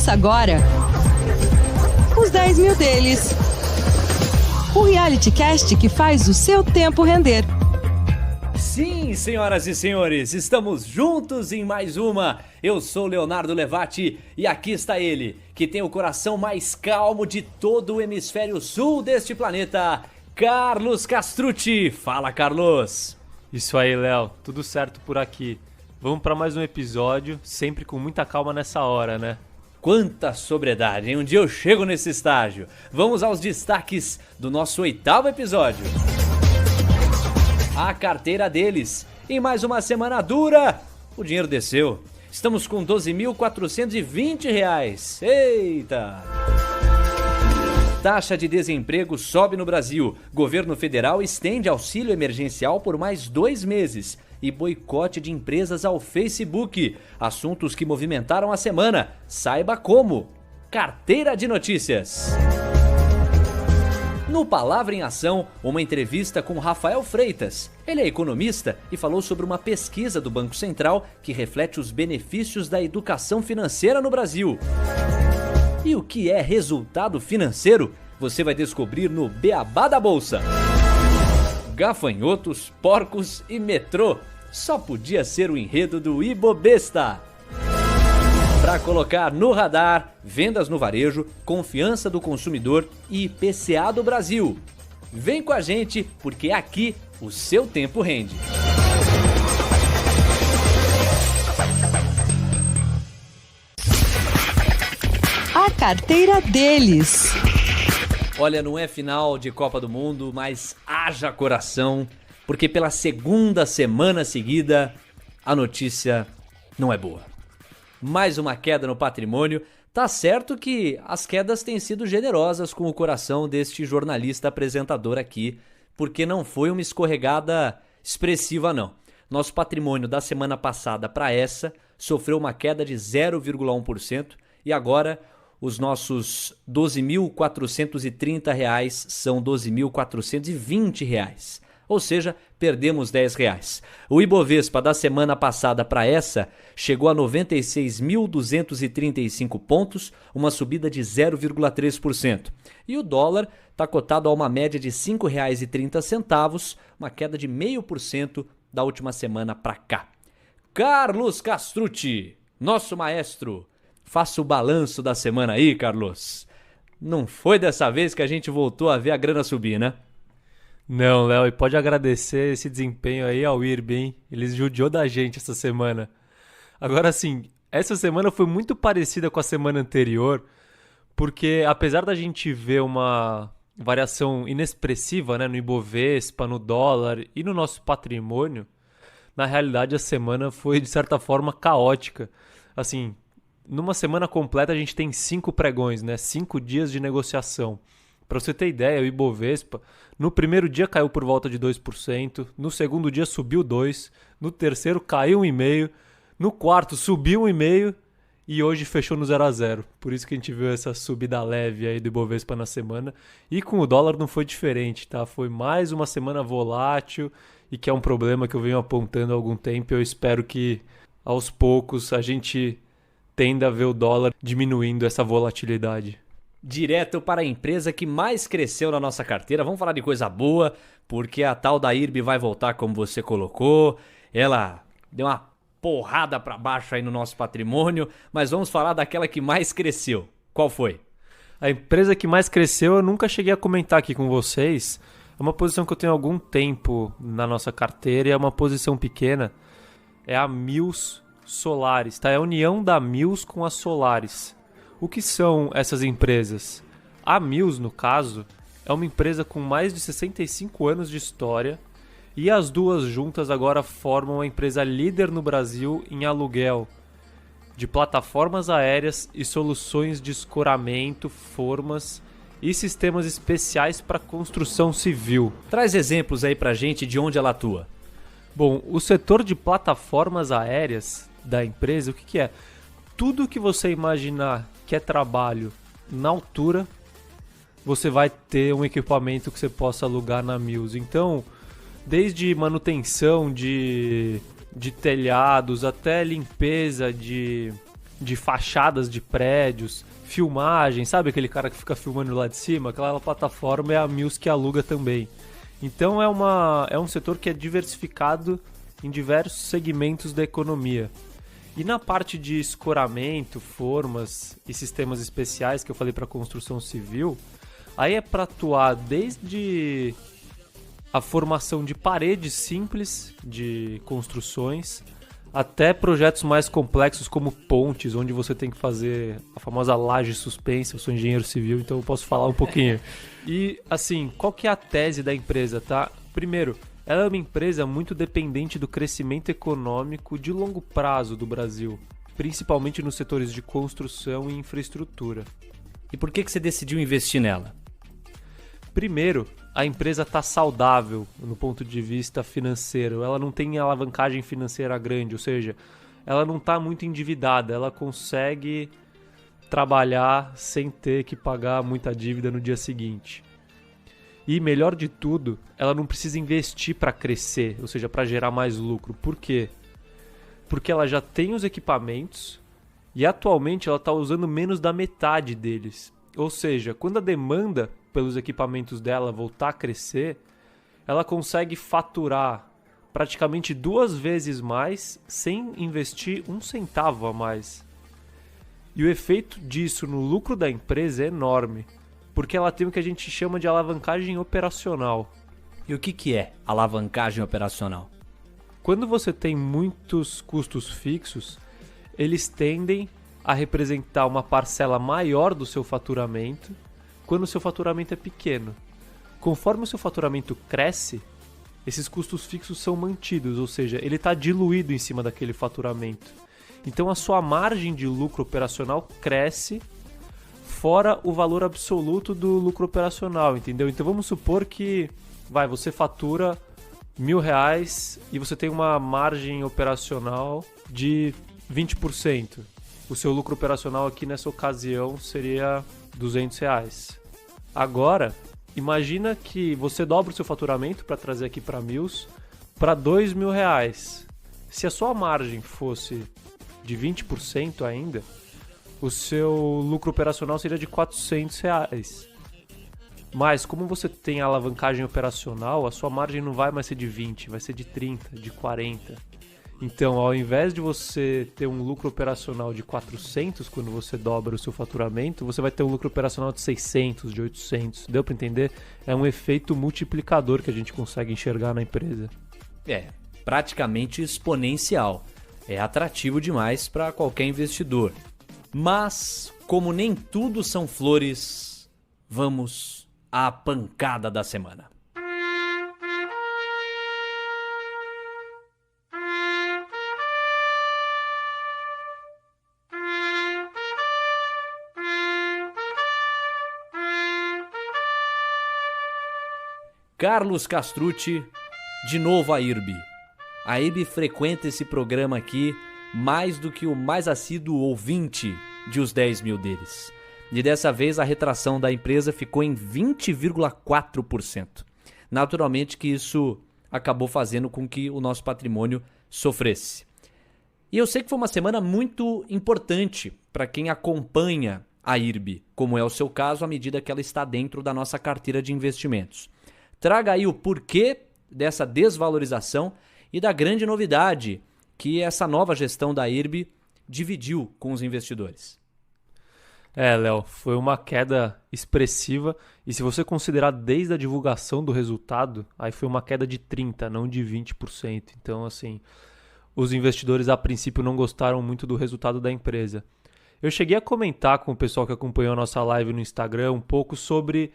Começa agora os 10 mil deles. O reality cast que faz o seu tempo render. Sim, senhoras e senhores, estamos juntos em mais uma. Eu sou Leonardo Levati e aqui está ele, que tem o coração mais calmo de todo o hemisfério sul deste planeta, Carlos Castrucci. Fala, Carlos. Isso aí, Léo, tudo certo por aqui. Vamos para mais um episódio, sempre com muita calma nessa hora, né? Quanta sobriedade, hein? Um dia eu chego nesse estágio. Vamos aos destaques do nosso 8º episódio. A carteira deles. Em mais uma semana dura, o dinheiro desceu. Estamos com R$12.420. Eita! Taxa de desemprego sobe no Brasil. Governo federal estende auxílio emergencial por mais 2 meses. E boicote de empresas ao Facebook. Assuntos que movimentaram a semana. Saiba como. Carteira de notícias. No Palavra em Ação, uma entrevista com Rafael Freitas. Ele é economista e falou sobre uma pesquisa do Banco Central que reflete os benefícios da educação financeira no Brasil. E o que é resultado financeiro? Você vai descobrir no Beabá da Bolsa. Gafanhotos, porcos e metrô. Só podia ser o enredo do Ibovespa. Para colocar no radar, vendas no varejo, confiança do consumidor e IPCA do Brasil. Vem com a gente, porque aqui o seu tempo rende. A carteira deles. Olha, não é final de Copa do Mundo, mas haja coração, porque pela segunda semana seguida, a notícia não é boa. Mais uma queda no patrimônio. Tá certo que as quedas têm sido generosas com o coração deste jornalista apresentador aqui, porque não foi uma escorregada expressiva não. Nosso patrimônio da semana passada para essa sofreu uma queda de 0,1% e agora os nossos R$12.430 são R$12.420. Ou seja, perdemos R$10. O Ibovespa da semana passada para essa chegou a 96.235 pontos, uma subida de 0,3%. E o dólar está cotado a uma média de R$ 5,30, uma queda de 0,5% da última semana para cá. Carlos Castrucci, nosso maestro, faça o balanço da semana aí, Carlos. Não foi dessa vez que a gente voltou a ver a grana subir, né? Não, Léo, e pode agradecer esse desempenho aí ao IRB, hein? Ele judiou da gente essa semana. Agora sim, essa semana foi muito parecida com a semana anterior, porque apesar da gente ver uma variação inexpressiva, né, no Ibovespa, no dólar e no nosso patrimônio, na realidade a semana foi de certa forma caótica. Assim, numa semana completa a gente tem 5 pregões, né? 5 dias de negociação. Para você ter ideia, o Ibovespa no primeiro dia caiu por volta de 2%, no segundo dia subiu 2%, no terceiro caiu 1,5%, no quarto subiu 1,5% e hoje fechou no 0 a 0. Por isso que a gente viu essa subida leve aí do Ibovespa na semana. E com o dólar não foi diferente, tá? Foi mais uma semana volátil e que é um problema que eu venho apontando há algum tempo. Eu espero que aos poucos a gente tenda a ver o dólar diminuindo essa volatilidade. Direto para a empresa que mais cresceu na nossa carteira. Vamos falar de coisa boa, porque a tal da IRB vai voltar como você colocou. Ela deu uma porrada para baixo aí no nosso patrimônio, mas vamos falar daquela que mais cresceu. Qual foi? A empresa que mais cresceu eu nunca cheguei a comentar aqui com vocês. É uma posição que eu tenho há algum tempo na nossa carteira e é uma posição pequena. É a Mills Solares, tá? É a união da Mills com a Solares. O que são essas empresas? A Mills, no caso, é uma empresa com mais de 65 anos de história e as duas juntas agora formam a empresa líder no Brasil em aluguel de plataformas aéreas e soluções de escoramento, formas e sistemas especiais para construção civil. Traz exemplos aí pra gente de onde ela atua. Bom, o setor de plataformas aéreas da empresa, o que é? Tudo que você imaginar que é trabalho na altura, você vai ter um equipamento que você possa alugar na Mills. Então, desde manutenção de telhados até limpeza de de fachadas de prédios, filmagem, sabe aquele cara que fica filmando lá de cima? Aquela plataforma é a Mills que aluga também. Então é um setor que é diversificado em diversos segmentos da economia. E na parte de escoramento, formas e sistemas especiais que eu falei para construção civil, aí é para atuar desde a formação de paredes simples de construções até projetos mais complexos como pontes, onde você tem que fazer a famosa laje suspensa. Eu sou engenheiro civil, então eu posso falar um pouquinho. E assim, qual que é a tese da empresa, tá? Primeiro, ela é uma empresa muito dependente do crescimento econômico de longo prazo do Brasil, principalmente nos setores de construção e infraestrutura. E por que você decidiu investir nela? Primeiro, a empresa está saudável no ponto de vista financeiro. Ela não tem alavancagem financeira grande, ou seja, ela não está muito endividada. Ela consegue trabalhar sem ter que pagar muita dívida no dia seguinte. E melhor de tudo, ela não precisa investir para crescer, ou seja, para gerar mais lucro. Por quê? Porque ela já tem os equipamentos e atualmente ela está usando menos da metade deles. Ou seja, quando a demanda pelos equipamentos dela voltar a crescer, ela consegue faturar praticamente 2 vezes mais sem investir 1 centavo a mais. E o efeito disso no lucro da empresa é enorme, porque ela tem o que a gente chama de alavancagem operacional. E o que é alavancagem operacional? Quando você tem muitos custos fixos, eles tendem a representar uma parcela maior do seu faturamento quando o seu faturamento é pequeno. Conforme o seu faturamento cresce, esses custos fixos são mantidos, ou seja, ele está diluído em cima daquele faturamento. Então a sua margem de lucro operacional cresce fora o valor absoluto do lucro operacional, entendeu? Então vamos supor que você fatura R$1.000 e você tem uma margem operacional de 20%. O seu lucro operacional aqui nessa ocasião seria R$200. Agora, imagina que você dobra o seu faturamento para trazer aqui para Mills para R$2.000. Se a sua margem fosse de 20% ainda, o seu lucro operacional seria de R$400. Mas como você tem a alavancagem operacional, a sua margem não vai mais ser de 20, vai ser de 30, de 40. Então, ao invés de você ter um lucro operacional de 400 quando você dobra o seu faturamento, você vai ter um lucro operacional de 600, de 800. Deu para entender? É um efeito multiplicador que a gente consegue enxergar na empresa. É, praticamente exponencial. É atrativo demais para qualquer investidor. Mas, como nem tudo são flores, vamos à pancada da semana. Carlos Castrucci, de novo a IRB. A IRB frequenta esse programa aqui mais do que o mais assíduo ouvinte de os 10 mil deles. E dessa vez a retração da empresa ficou em 20,4%. Naturalmente que isso acabou fazendo com que o nosso patrimônio sofresse. E eu sei que foi uma semana muito importante para quem acompanha a IRB, como é o seu caso, à medida que ela está dentro da nossa carteira de investimentos. Traga aí o porquê dessa desvalorização e da grande novidade que essa nova gestão da IRB dividiu com os investidores. Léo, foi uma queda expressiva e se você considerar desde a divulgação do resultado, aí foi uma queda de 30%, não de 20%. Então, assim, os investidores a princípio não gostaram muito do resultado da empresa. Eu cheguei a comentar com o pessoal que acompanhou a nossa live no Instagram um pouco sobre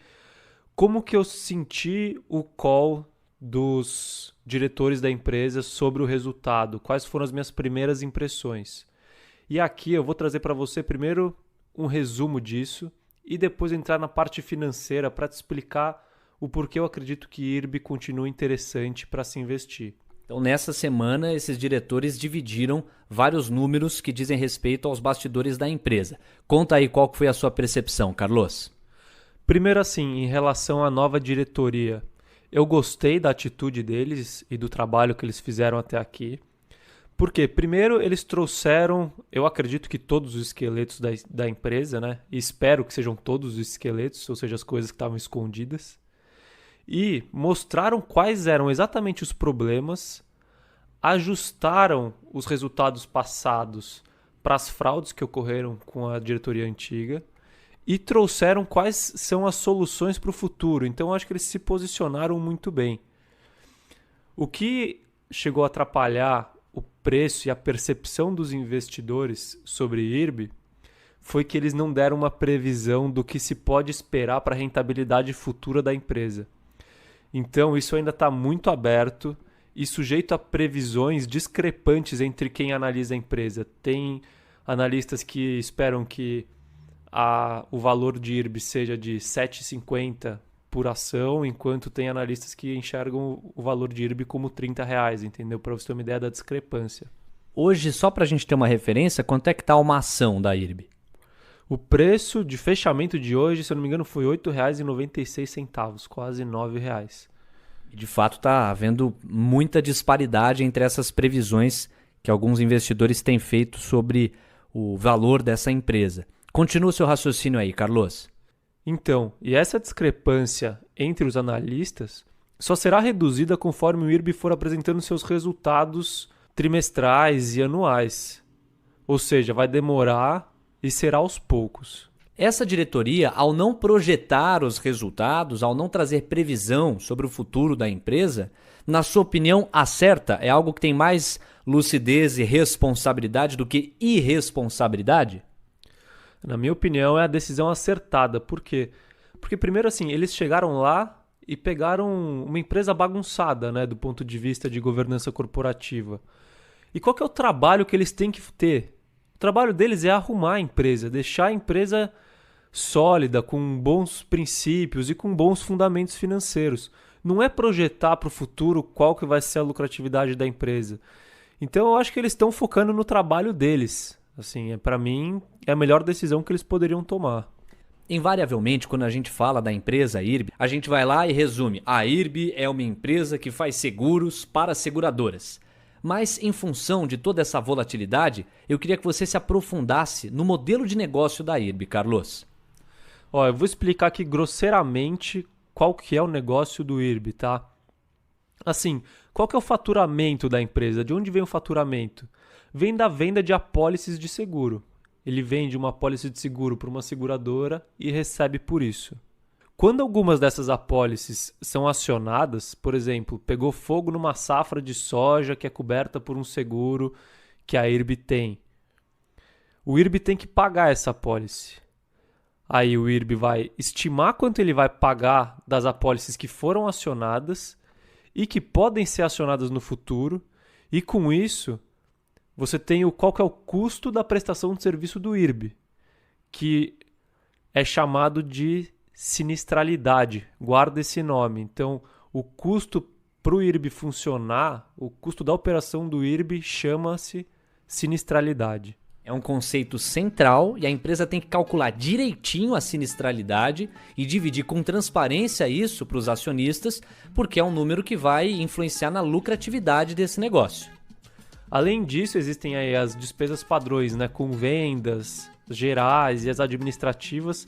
como que eu senti o call dos diretores da empresa sobre o resultado, quais foram as minhas primeiras impressões. E aqui eu vou trazer para você primeiro um resumo disso e depois entrar na parte financeira para te explicar o porquê eu acredito que IRB continua interessante para se investir. Então, nessa semana, esses diretores dividiram vários números que dizem respeito aos bastidores da empresa. Conta aí qual foi a sua percepção, Carlos. Primeiro assim, em relação à nova diretoria, eu gostei da atitude deles e do trabalho que eles fizeram até aqui. Por quê? Primeiro, eles trouxeram, eu acredito que todos os esqueletos da empresa, né? E espero que sejam todos os esqueletos, ou seja, as coisas que estavam escondidas. E mostraram quais eram exatamente os problemas, ajustaram os resultados passados para as fraudes que ocorreram com a diretoria antiga e trouxeram quais são as soluções para o futuro. Então, eu acho que eles se posicionaram muito bem. O que chegou a atrapalhar o preço e a percepção dos investidores sobre IRB foi que eles não deram uma previsão do que se pode esperar para a rentabilidade futura da empresa. Então, isso ainda está muito aberto e sujeito a previsões discrepantes entre quem analisa a empresa. Tem analistas que esperam que o valor de IRB seja de R$ 7,50 por ação, enquanto tem analistas que enxergam o valor de IRB como R$30, entendeu? Para você ter uma ideia da discrepância. Hoje, só para a gente ter uma referência, quanto é que está uma ação da IRB? O preço de fechamento de hoje, se eu não me engano, foi R$ 8,96, quase R$ 9,00. E de fato está havendo muita disparidade entre essas previsões que alguns investidores têm feito sobre o valor dessa empresa. Continua o seu raciocínio aí, Carlos. Então, e essa discrepância entre os analistas só será reduzida conforme o IRB for apresentando seus resultados trimestrais e anuais. Ou seja, vai demorar e será aos poucos. Essa diretoria, ao não projetar os resultados, ao não trazer previsão sobre o futuro da empresa, na sua opinião, acerta? É algo que tem mais lucidez e responsabilidade do que irresponsabilidade? Na minha opinião, é a decisão acertada. Por quê? Porque, primeiro, assim, eles chegaram lá e pegaram uma empresa bagunçada, né, do ponto de vista de governança corporativa. E qual que é o trabalho que eles têm que ter? O trabalho deles é arrumar a empresa, deixar a empresa sólida, com bons princípios e com bons fundamentos financeiros. Não é projetar para o futuro qual que vai ser a lucratividade da empresa. Então, eu acho que eles estão focando no trabalho deles. Assim, para mim, é a melhor decisão que eles poderiam tomar. Invariavelmente, quando a gente fala da empresa IRB, a gente vai lá e resume. A IRB é uma empresa que faz seguros para seguradoras. Mas, em função de toda essa volatilidade, eu queria que você se aprofundasse no modelo de negócio da IRB, Carlos. Ó, eu vou explicar aqui grosseiramente qual que é o negócio do IRB, tá? Assim, qual que é o faturamento da empresa? De onde vem o faturamento? Vem da venda de apólices de seguro. Ele vende uma apólice de seguro para uma seguradora e recebe por isso. Quando algumas dessas apólices são acionadas, por exemplo, pegou fogo numa safra de soja que é coberta por um seguro que a IRB tem. O IRB tem que pagar essa apólice. Aí o IRB vai estimar quanto ele vai pagar das apólices que foram acionadas e que podem ser acionadas no futuro, e com isso você tem qual que é o custo da prestação de serviço do IRB, que é chamado de sinistralidade. Guarda esse nome. Então, o custo para o IRB funcionar, o custo da operação do IRB chama-se sinistralidade. É um conceito central e a empresa tem que calcular direitinho a sinistralidade e dividir com transparência isso para os acionistas, porque é um número que vai influenciar na lucratividade desse negócio. Além disso, existem aí as despesas padrões, né, com vendas gerais e as administrativas,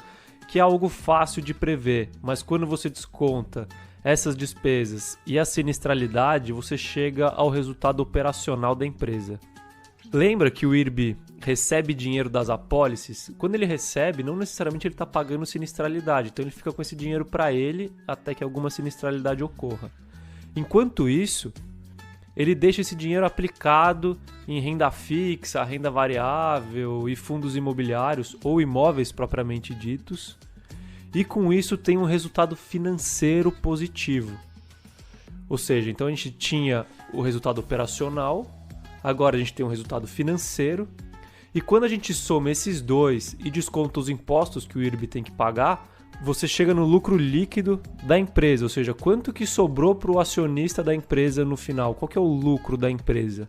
que é algo fácil de prever, mas quando você desconta essas despesas e a sinistralidade, você chega ao resultado operacional da empresa. Lembra que o IRB recebe dinheiro das apólices? Quando ele recebe, não necessariamente ele está pagando sinistralidade, então ele fica com esse dinheiro para ele até que alguma sinistralidade ocorra. Enquanto isso, ele deixa esse dinheiro aplicado em renda fixa, renda variável e fundos imobiliários ou imóveis propriamente ditos, e com isso tem um resultado financeiro positivo. Ou seja, então a gente tinha o resultado operacional, agora a gente tem um resultado financeiro, e quando a gente soma esses dois e desconta os impostos que o IRB tem que pagar, você chega no lucro líquido da empresa, ou seja, quanto que sobrou para o acionista da empresa no final, qual que é o lucro da empresa?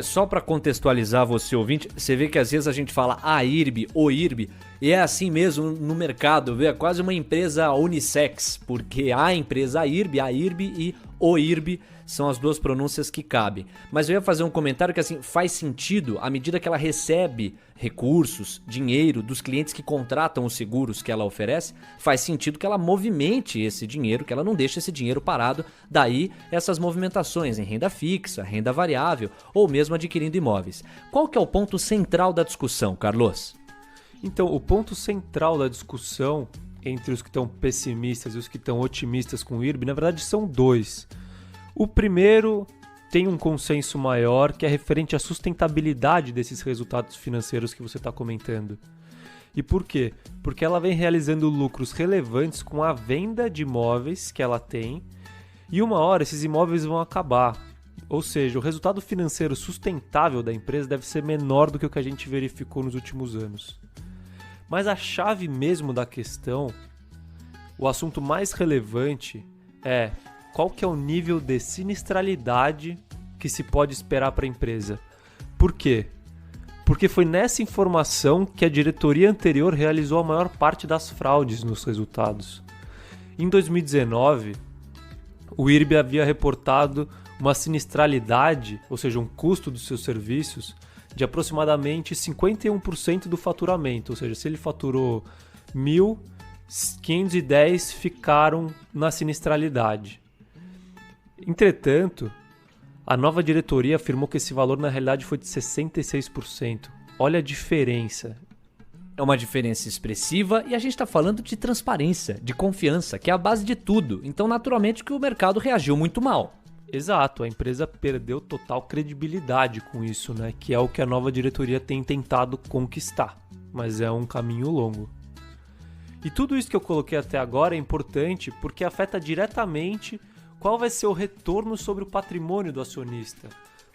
Só para contextualizar você, ouvinte, você vê que às vezes a gente fala a IRB, o IRB, e é assim mesmo no mercado, é quase uma empresa unissex, porque a empresa IRB e o IRB são as duas pronúncias que cabem. Mas eu ia fazer um comentário que assim faz sentido à medida que ela recebe recursos, dinheiro dos clientes que contratam os seguros que ela oferece, faz sentido que ela movimente esse dinheiro, que ela não deixe esse dinheiro parado, daí essas movimentações em renda fixa, renda variável ou mesmo adquirindo imóveis. Qual que é o ponto central da discussão, Carlos? Então, o ponto central da discussão entre os que estão pessimistas e os que estão otimistas com o IRB, na verdade, são dois. O primeiro tem um consenso maior, que é referente à sustentabilidade desses resultados financeiros que você está comentando. E por quê? Porque ela vem realizando lucros relevantes com a venda de imóveis que ela tem, e uma hora esses imóveis vão acabar. Ou seja, o resultado financeiro sustentável da empresa deve ser menor do que o que a gente verificou nos últimos anos. Mas a chave mesmo da questão, o assunto mais relevante é qual que é o nível de sinistralidade que se pode esperar para a empresa. Por quê? Porque foi nessa informação que a diretoria anterior realizou a maior parte das fraudes nos resultados. Em 2019, o IRB havia reportado uma sinistralidade, ou seja, um custo dos seus serviços, de aproximadamente 51% do faturamento. Ou seja, se ele faturou 1.000, 510 ficaram na sinistralidade. Entretanto, a nova diretoria afirmou que esse valor na realidade foi de 66%. Olha a diferença. É uma diferença expressiva e a gente está falando de transparência, de confiança, que é a base de tudo. Então, naturalmente, que o mercado reagiu muito mal. Exato, a empresa perdeu total credibilidade com isso, né? Que é o que a nova diretoria tem tentado conquistar, mas é um caminho longo. E tudo isso que eu coloquei até agora é importante porque afeta diretamente qual vai ser o retorno sobre o patrimônio do acionista.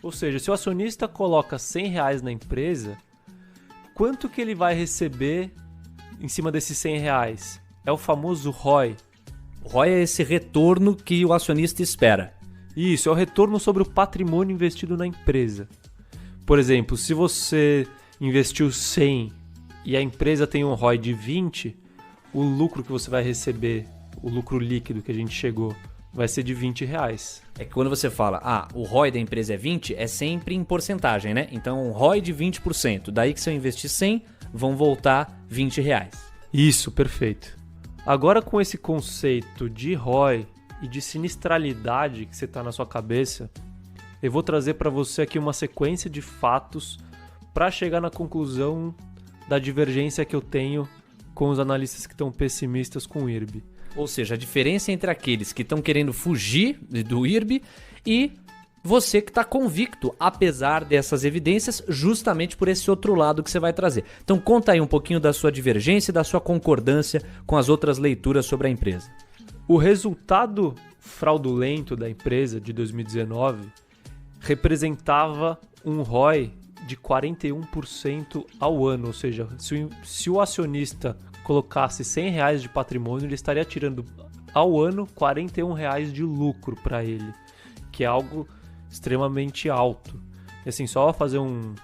Ou seja, se o acionista coloca R$100 na empresa, quanto que ele vai receber em cima desses R$100? É o famoso ROI. O ROI é esse retorno que o acionista espera. Isso, é o retorno sobre o patrimônio investido na empresa. Por exemplo, se você investiu 100 e a empresa tem um ROI de 20, o lucro que você vai receber, o lucro líquido que a gente chegou, vai ser de R$20. É que quando você fala, o ROI da empresa é 20, é sempre em porcentagem, né? Então, um ROI de 20%. Daí que se eu investir 100, vão voltar R$20. Isso, perfeito. Agora com esse conceito de ROI e de sinistralidade que você está na sua cabeça, eu vou trazer para você aqui uma sequência de fatos para chegar na conclusão da divergência que eu tenho com os analistas que estão pessimistas com o IRB. Ou seja, a diferença entre aqueles que estão querendo fugir do IRB e você que está convicto, apesar dessas evidências, justamente por esse outro lado que você vai trazer. Então conta aí um pouquinho da sua divergência e da sua concordância com as outras leituras sobre a empresa. O resultado fraudulento da empresa de 2019 representava um ROI de 41% ao ano, ou seja, se o acionista colocasse R$100 de patrimônio, ele estaria tirando ao ano R$41 de lucro para ele, que é algo extremamente alto. E assim, só fazer um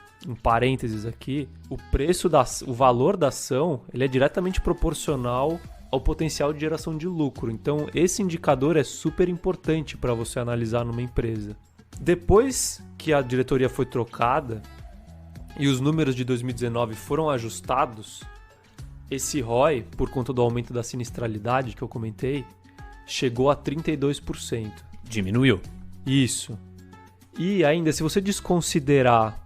parênteses aqui, o valor da ação ele é diretamente proporcional ao potencial de geração de lucro. Então, esse indicador é super importante para você analisar numa empresa. Depois que a diretoria foi trocada e os números de 2019 foram ajustados, esse ROI, por conta do aumento da sinistralidade que eu comentei, chegou a 32%. Diminuiu. Isso. E ainda, se você desconsiderar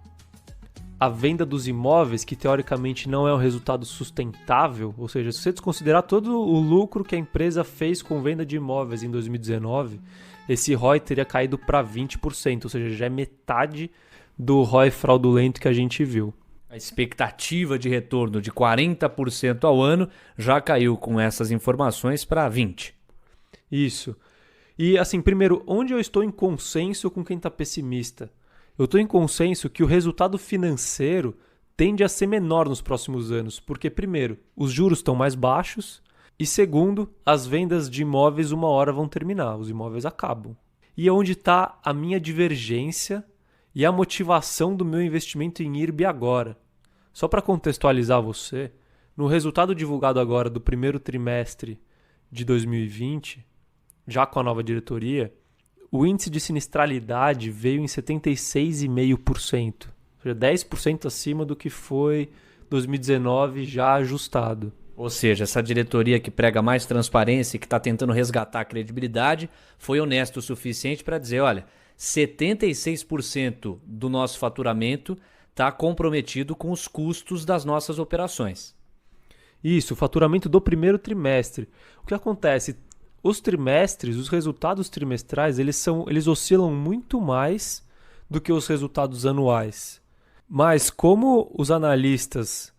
a venda dos imóveis, que teoricamente não é um resultado sustentável, ou seja, se você desconsiderar todo o lucro que a empresa fez com venda de imóveis em 2019, esse ROI teria caído para 20%, ou seja, já é metade do ROI fraudulento que a gente viu. A expectativa de retorno de 40% ao ano já caiu com essas informações para 20%. Isso. E assim, primeiro, onde eu estou em consenso com quem está pessimista? Eu estou em consenso que o resultado financeiro tende a ser menor nos próximos anos, porque, primeiro, os juros estão mais baixos e, segundo, as vendas de imóveis uma hora vão terminar, os imóveis acabam. E é onde está a minha divergência e a motivação do meu investimento em IRB agora. Só para contextualizar você, no resultado divulgado agora do primeiro trimestre de 2020, já com a nova diretoria, o índice de sinistralidade veio em 76,5%, ou seja, 10% acima do que foi 2019 já ajustado. Ou seja, essa diretoria que prega mais transparência e que está tentando resgatar a credibilidade foi honesta o suficiente para dizer, olha, 76% do nosso faturamento está comprometido com os custos das nossas operações. Isso, o faturamento do primeiro trimestre. O que acontece? Os trimestres, os resultados trimestrais, eles oscilam muito mais do que os resultados anuais. Mas como os analistas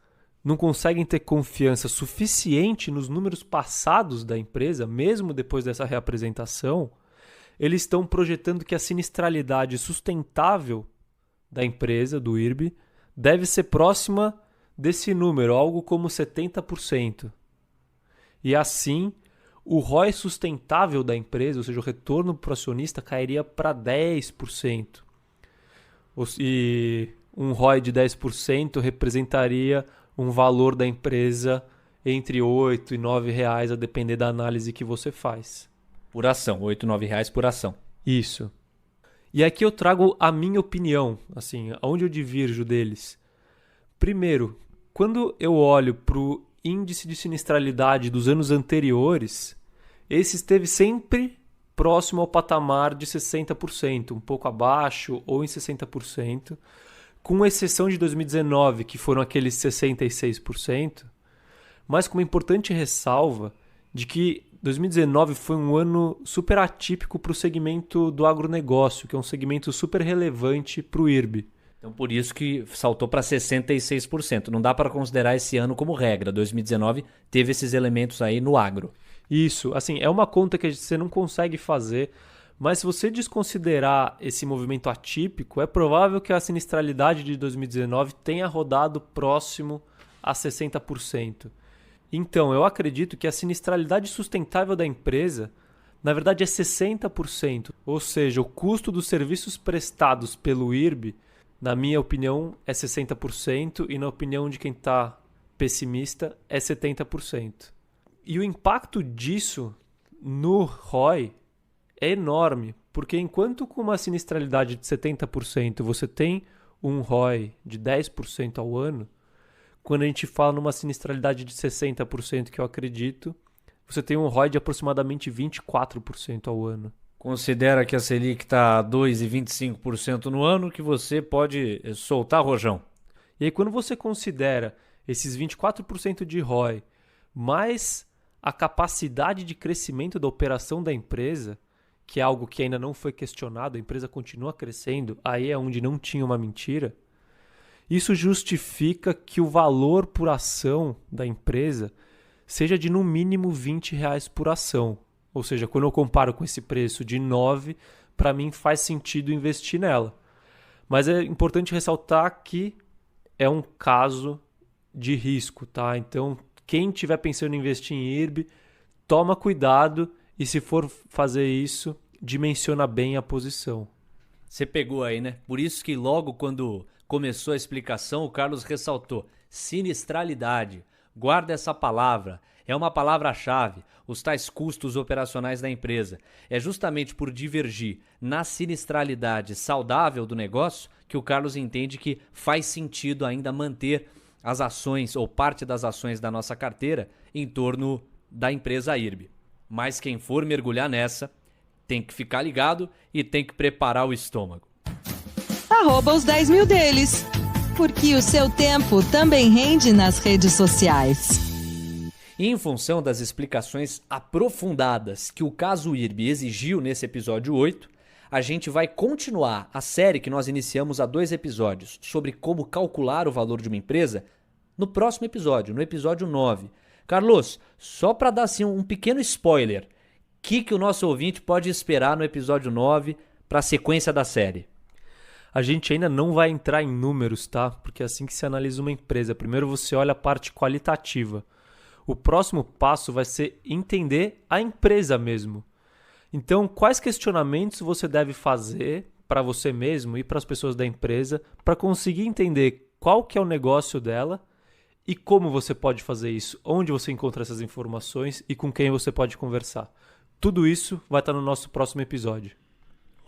não conseguem ter confiança suficiente nos números passados da empresa, mesmo depois dessa reapresentação, eles estão projetando que a sinistralidade sustentável da empresa, do IRB, deve ser próxima desse número, algo como 70%. E assim, o ROI sustentável da empresa, ou seja, o retorno para o acionista, cairia para 10%. E um ROI de 10% representaria um valor da empresa entre R$ 8 e R$ 9, a depender da análise que você faz. Por ação, R$ 8, R$ 9 por ação. Isso. E aqui eu trago a minha opinião, assim, onde eu divirjo deles. Primeiro, quando eu olho para o índice de sinistralidade dos anos anteriores, esse esteve sempre próximo ao patamar de 60%, um pouco abaixo ou em 60%, com exceção de 2019, que foram aqueles 66%, mas com uma importante ressalva de que 2019 foi um ano super atípico para o segmento do agronegócio, que é um segmento super relevante para o IRB. Então, por isso que saltou para 66%. Não dá para considerar esse ano como regra. 2019 teve esses elementos aí no agro. Isso, assim, é uma conta que você não consegue fazer, mas se você desconsiderar esse movimento atípico, é provável que a sinistralidade de 2019 tenha rodado próximo a 60%. Então, eu acredito que a sinistralidade sustentável da empresa, na verdade, é 60%. Ou seja, o custo dos serviços prestados pelo IRB, na minha opinião, é 60% e na opinião de quem está pessimista, é 70%. E o impacto disso no ROI é enorme, porque enquanto com uma sinistralidade de 70% você tem um ROI de 10% ao ano, quando a gente fala numa sinistralidade de 60%, que eu acredito, você tem um ROI de aproximadamente 24% ao ano. Considera que a Selic está a 2,25% no ano, que você pode soltar rojão. E aí quando você considera esses 24% de ROI, mais a capacidade de crescimento da operação da empresa, que é algo que ainda não foi questionado, a empresa continua crescendo, aí é onde não tinha uma mentira, isso justifica que o valor por ação da empresa seja de no mínimo R$ 20 por ação. Ou seja, quando eu comparo com esse preço de 9, para mim faz sentido investir nela. Mas é importante ressaltar que é um caso de risco, tá? Então, quem estiver pensando em investir em IRB, toma cuidado e se for fazer isso, dimensiona bem a posição. Você pegou aí, né? Por isso que logo quando começou a explicação, o Carlos ressaltou sinistralidade. Guarda essa palavra. É uma palavra-chave, os tais custos operacionais da empresa. É justamente por divergir na sinistralidade saudável do negócio que o Carlos entende que faz sentido ainda manter as ações ou parte das ações da nossa carteira em torno da empresa IRB. Mas quem for mergulhar nessa tem que ficar ligado e tem que preparar o estômago. @os 10 mil deles, porque o seu tempo também rende nas redes sociais. E em função das explicações aprofundadas que o caso IRB exigiu nesse episódio 8, a gente vai continuar a série que nós iniciamos há 2 episódios sobre como calcular o valor de uma empresa no próximo episódio, no episódio 9. Carlos, só para dar assim, um pequeno spoiler, o que o nosso ouvinte pode esperar no episódio 9 para a sequência da série? A gente ainda não vai entrar em números, tá? Porque é assim que se analisa uma empresa. Primeiro você olha a parte qualitativa. O próximo passo vai ser entender a empresa mesmo. Então, quais questionamentos você deve fazer para você mesmo e para as pessoas da empresa para conseguir entender qual que é o negócio dela e como você pode fazer isso, onde você encontra essas informações e com quem você pode conversar. Tudo isso vai estar no nosso próximo episódio.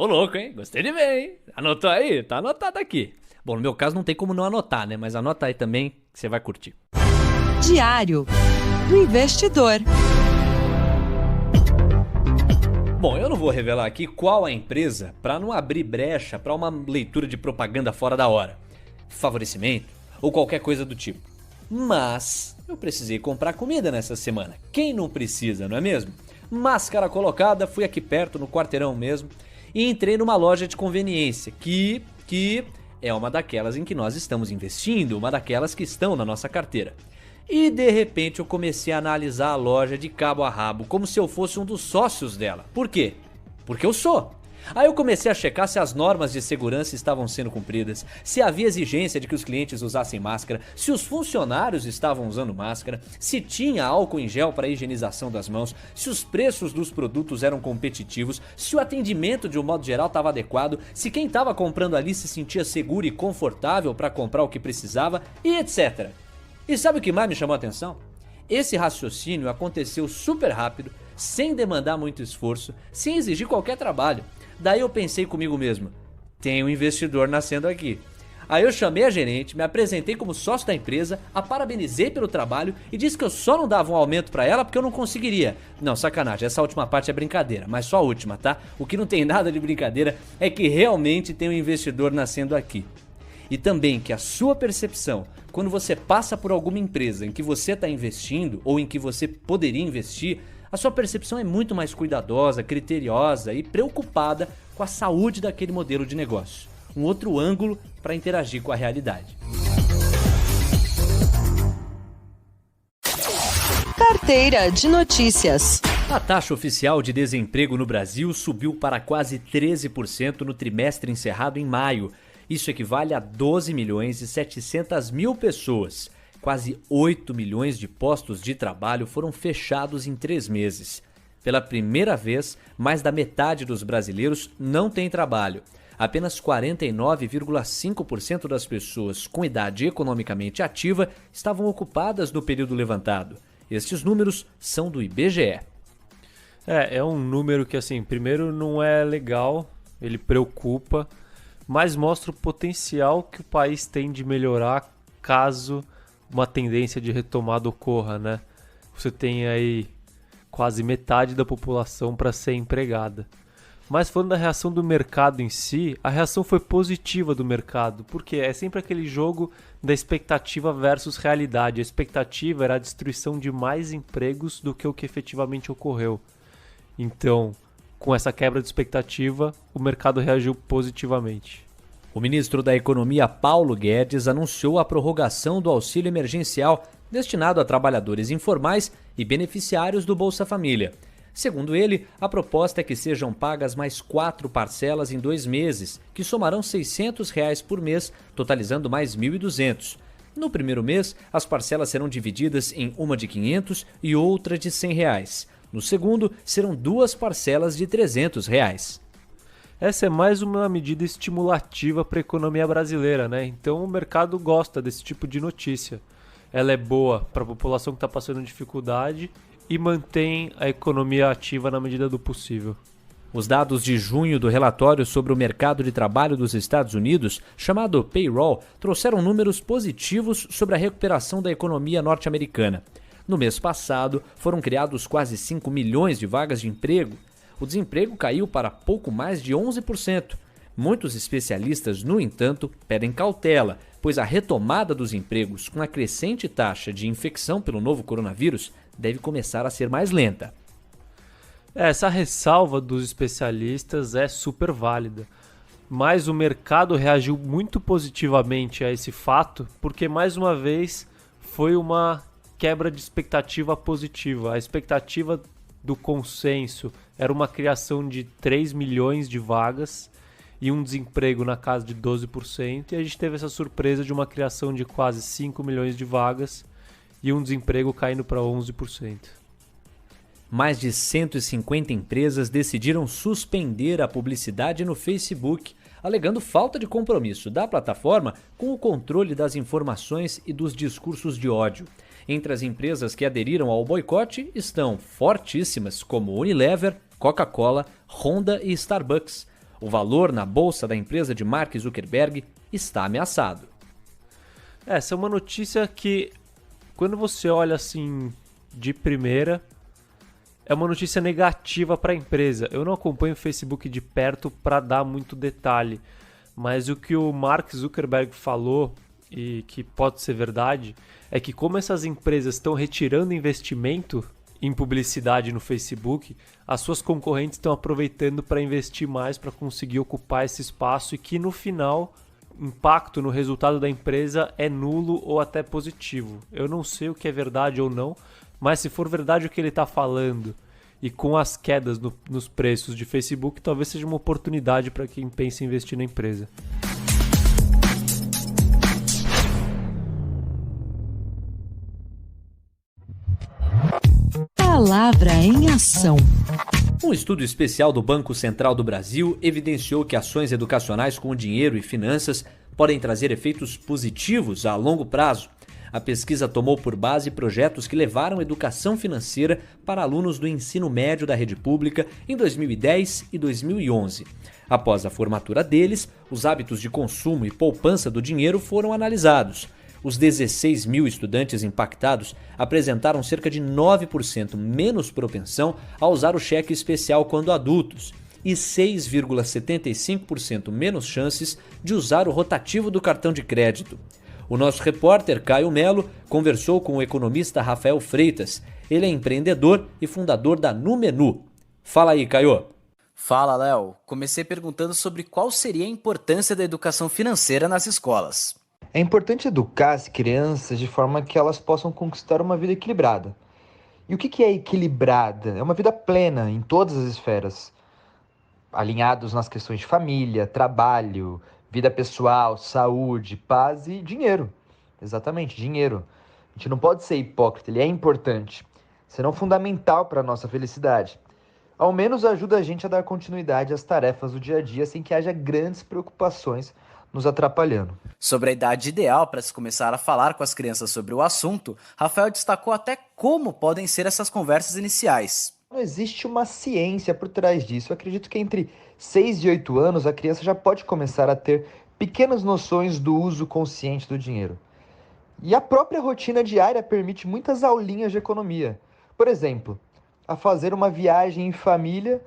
Ô louco, hein? Gostei de ver, hein? Anotou aí? Tá anotado aqui. Bom, no meu caso não tem como não anotar, né? Mas anota aí também que você vai curtir. Diário do Investidor. Bom, eu não vou revelar aqui qual a empresa para não abrir brecha para uma leitura de propaganda fora da hora, favorecimento ou qualquer coisa do tipo. Mas eu precisei comprar comida nessa semana. Quem não precisa, não é mesmo? Máscara colocada, fui aqui perto, no quarteirão mesmo, e entrei numa loja de conveniência que é uma daquelas em que nós estamos investindo, uma daquelas que estão na nossa carteira. E de repente eu comecei a analisar a loja de cabo a rabo, como se eu fosse um dos sócios dela. Por quê? Porque eu sou. Aí eu comecei a checar se as normas de segurança estavam sendo cumpridas, se havia exigência de que os clientes usassem máscara, se os funcionários estavam usando máscara, se tinha álcool em gel para higienização das mãos, se os preços dos produtos eram competitivos, se o atendimento de um modo geral estava adequado, se quem estava comprando ali se sentia seguro e confortável para comprar o que precisava e etc. E sabe o que mais me chamou a atenção? Esse raciocínio aconteceu super rápido, sem demandar muito esforço, sem exigir qualquer trabalho. Daí eu pensei comigo mesmo, tem um investidor nascendo aqui. Aí eu chamei a gerente, me apresentei como sócio da empresa, a parabenizei pelo trabalho e disse que eu só não dava um aumento pra ela porque eu não conseguiria. Não, sacanagem, essa última parte é brincadeira, mas só a última, tá? O que não tem nada de brincadeira é que realmente tem um investidor nascendo aqui. E também que a sua percepção, quando você passa por alguma empresa em que você está investindo ou em que você poderia investir, a sua percepção é muito mais cuidadosa, criteriosa e preocupada com a saúde daquele modelo de negócio. Um outro ângulo para interagir com a realidade. Carteira de notícias. A taxa oficial de desemprego no Brasil subiu para quase 13% no trimestre encerrado em maio. Isso equivale a 12 milhões e 700 mil pessoas. Quase 8 milhões de postos de trabalho foram fechados em 3 meses. Pela primeira vez, mais da metade dos brasileiros não tem trabalho. Apenas 49,5% das pessoas com idade economicamente ativa estavam ocupadas no período levantado. Estes números são do IBGE. É um número que, assim, primeiro não é legal, ele preocupa, mas mostra o potencial que o país tem de melhorar caso uma tendência de retomada ocorra, né? Você tem aí quase metade da população para ser empregada. Mas falando da reação do mercado em si, a reação foi positiva do mercado, porque é sempre aquele jogo da expectativa versus realidade. A expectativa era a destruição de mais empregos do que o que efetivamente ocorreu. Então, com essa quebra de expectativa, o mercado reagiu positivamente. O ministro da Economia, Paulo Guedes, anunciou a prorrogação do auxílio emergencial destinado a trabalhadores informais e beneficiários do Bolsa Família. Segundo ele, a proposta é que sejam pagas mais 4 parcelas em 2 meses, que somarão R$ 600 por mês, totalizando mais R$ 1.200. No primeiro mês, as parcelas serão divididas em uma de R$ 500 e outra de R$ 100. No segundo, serão 2 parcelas de R$ 300. Essa é mais uma medida estimulativa para a economia brasileira, né? Então o mercado gosta desse tipo de notícia. Ela é boa para a população que está passando dificuldade e mantém a economia ativa na medida do possível. Os dados de junho do relatório sobre o mercado de trabalho dos Estados Unidos, chamado Payroll, trouxeram números positivos sobre a recuperação da economia norte-americana. No mês passado, foram criados quase 5 milhões de vagas de emprego. O desemprego caiu para pouco mais de 11%. Muitos especialistas, no entanto, pedem cautela, pois a retomada dos empregos com a crescente taxa de infecção pelo novo coronavírus deve começar a ser mais lenta. Essa ressalva dos especialistas é super válida, mas o mercado reagiu muito positivamente a esse fato, porque mais uma vez foi uma quebra de expectativa positiva. A expectativa do consenso era uma criação de 3 milhões de vagas e um desemprego na casa de 12%, e a gente teve essa surpresa de uma criação de quase 5 milhões de vagas e um desemprego caindo para 11%. Mais de 150 empresas decidiram suspender a publicidade no Facebook, alegando falta de compromisso da plataforma com o controle das informações e dos discursos de ódio. Entre as empresas que aderiram ao boicote estão fortíssimas como Unilever, Coca-Cola, Honda e Starbucks. O valor na bolsa da empresa de Mark Zuckerberg está ameaçado. Essa é uma notícia que, quando você olha assim de primeira, é uma notícia negativa para a empresa. Eu não acompanho o Facebook de perto para dar muito detalhe, mas o que o Mark Zuckerberg falou, e que pode ser verdade, é que como essas empresas estão retirando investimento em publicidade no Facebook, as suas concorrentes estão aproveitando para investir mais para conseguir ocupar esse espaço e que no final o impacto no resultado da empresa é nulo ou até positivo. Eu não sei o que é verdade ou não, mas se for verdade o que ele está falando e com as quedas nos preços de Facebook, talvez seja uma oportunidade para quem pensa em investir na empresa. Palavra em ação. Um estudo especial do Banco Central do Brasil evidenciou que ações educacionais com dinheiro e finanças podem trazer efeitos positivos a longo prazo. A pesquisa tomou por base projetos que levaram educação financeira para alunos do ensino médio da rede pública em 2010 e 2011. Após a formatura deles, os hábitos de consumo e poupança do dinheiro foram analisados. Os 16 mil estudantes impactados apresentaram cerca de 9% menos propensão a usar o cheque especial quando adultos e 6,75% menos chances de usar o rotativo do cartão de crédito. O nosso repórter Caio Melo conversou com o economista Rafael Freitas. Ele é empreendedor e fundador da Numenu. Fala aí, Caio. Fala, Léo. Comecei perguntando sobre qual seria a importância da educação financeira nas escolas. É importante educar as crianças de forma que elas possam conquistar uma vida equilibrada. E o que é equilibrada? É uma vida plena em todas as esferas, alinhados nas questões de família, trabalho, vida pessoal, saúde, paz e dinheiro. Exatamente, dinheiro. A gente não pode ser hipócrita, ele é importante, senão fundamental para a nossa felicidade. Ao menos ajuda a gente a dar continuidade às tarefas do dia a dia sem que haja grandes preocupações nos atrapalhando. Sobre a idade ideal para se começar a falar com as crianças sobre o assunto, Rafael destacou até como podem ser essas conversas iniciais. Não existe uma ciência por trás disso. Eu acredito que entre 6 e 8 anos a criança já pode começar a ter pequenas noções do uso consciente do dinheiro. E a própria rotina diária permite muitas aulinhas de economia. Por exemplo, a fazer uma viagem em família,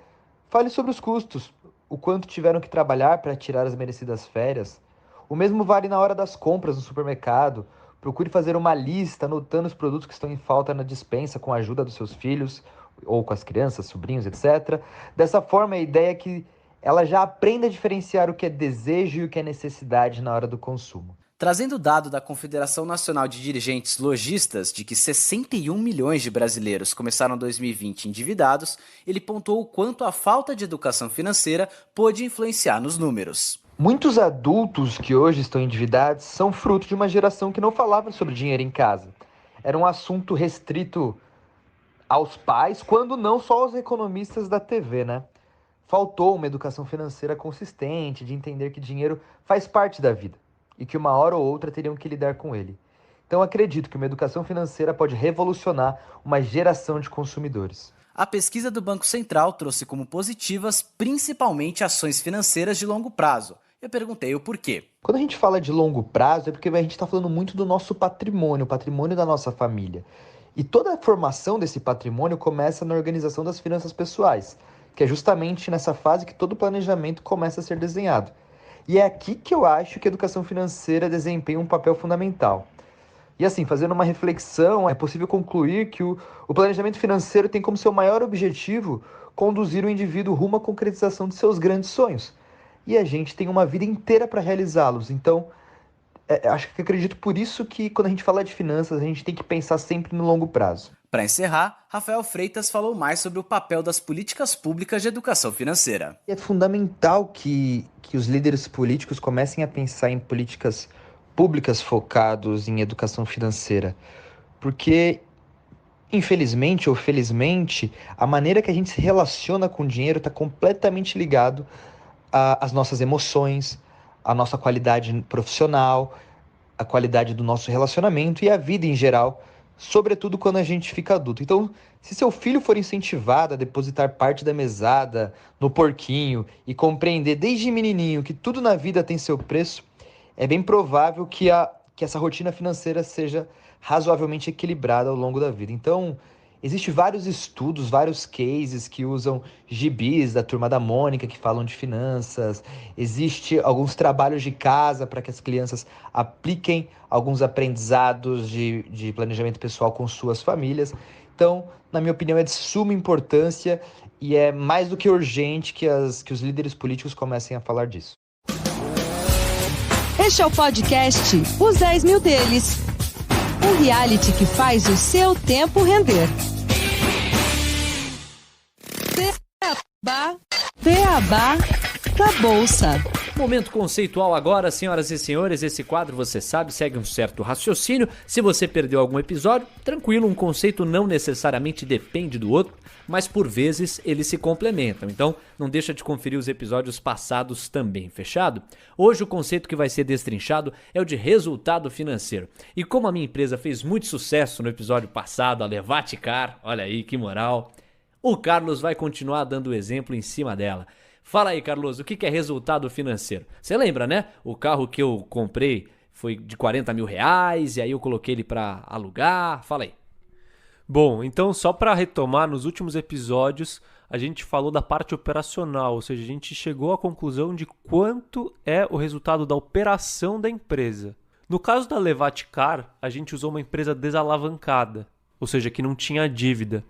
fale sobre os custos, o quanto tiveram que trabalhar para tirar as merecidas férias. O mesmo vale na hora das compras no supermercado. Procure fazer uma lista anotando os produtos que estão em falta na despensa com a ajuda dos seus filhos, ou com as crianças, sobrinhos, etc. Dessa forma, a ideia é que ela já aprenda a diferenciar o que é desejo e o que é necessidade na hora do consumo. Trazendo o dado da Confederação Nacional de Dirigentes Lojistas de que 61 milhões de brasileiros começaram 2020 endividados, ele pontuou o quanto a falta de educação financeira pôde influenciar nos números. Muitos adultos que hoje estão endividados são fruto de uma geração que não falava sobre dinheiro em casa. Era um assunto restrito aos pais, quando não só aos economistas da TV, né? Faltou uma educação financeira consistente, de entender que dinheiro faz parte da vida e que uma hora ou outra teriam que lidar com ele. Então acredito que uma educação financeira pode revolucionar uma geração de consumidores. A pesquisa do Banco Central trouxe como positivas principalmente ações financeiras de longo prazo. Eu perguntei o porquê. Quando a gente fala de longo prazo é porque a gente está falando muito do nosso patrimônio, o patrimônio da nossa família. E toda a formação desse patrimônio começa na organização das finanças pessoais, que é justamente nessa fase que todo o planejamento começa a ser desenhado. E é aqui que eu acho que a educação financeira desempenha um papel fundamental. E assim, fazendo uma reflexão, é possível concluir que o planejamento financeiro tem como seu maior objetivo conduzir o indivíduo rumo à concretização de seus grandes sonhos. E a gente tem uma vida inteira para realizá-los. Então, acredito por isso que quando a gente fala de finanças, a gente tem que pensar sempre no longo prazo. Para encerrar, Rafael Freitas falou mais sobre o papel das políticas públicas de educação financeira. É fundamental que os líderes políticos comecem a pensar em políticas públicas focadas em educação financeira, porque, infelizmente ou felizmente, a maneira que a gente se relaciona com o dinheiro está completamente ligado às nossas emoções, à nossa qualidade profissional, à qualidade do nosso relacionamento e à vida em geral, sobretudo quando a gente fica adulto. Então, Se seu filho for incentivado a depositar parte da mesada no porquinho e compreender desde menininho que tudo na vida tem seu preço, é bem provável que essa rotina financeira seja razoavelmente equilibrada ao longo da vida. Então, existem vários estudos, vários cases que usam gibis da Turma da Mônica, que falam de finanças. Existem alguns trabalhos de casa para que as crianças apliquem alguns aprendizados de planejamento pessoal com suas famílias. Então, na minha opinião, é de suma importância e é mais do que urgente que os líderes políticos comecem a falar disso. Este é o podcast Os 10 Mil Deles. Um reality que faz o seu tempo render. Beabá da Bolsa. Momento conceitual agora, senhoras e senhores. Esse quadro, você sabe, segue um certo raciocínio. Se você perdeu algum episódio, tranquilo, um conceito não necessariamente depende do outro, mas por vezes eles se complementam. Então, não deixa de conferir os episódios passados também, fechado? Hoje o conceito que vai ser destrinchado é o de resultado financeiro. E como a minha empresa fez muito sucesso no episódio passado, a Levaticar, olha aí que moral, o Carlos vai continuar dando o exemplo em cima dela. Fala aí, Carlos, o que é resultado financeiro? Você lembra, né? O carro que eu comprei foi de 40 mil reais e aí eu coloquei ele para alugar. Fala aí. Bom, então só para retomar, nos últimos episódios a gente falou da parte operacional, ou seja, a gente chegou à conclusão de quanto é o resultado da operação da empresa. No caso da Levaticar, a gente usou uma empresa desalavancada, ou seja, que não tinha dívida.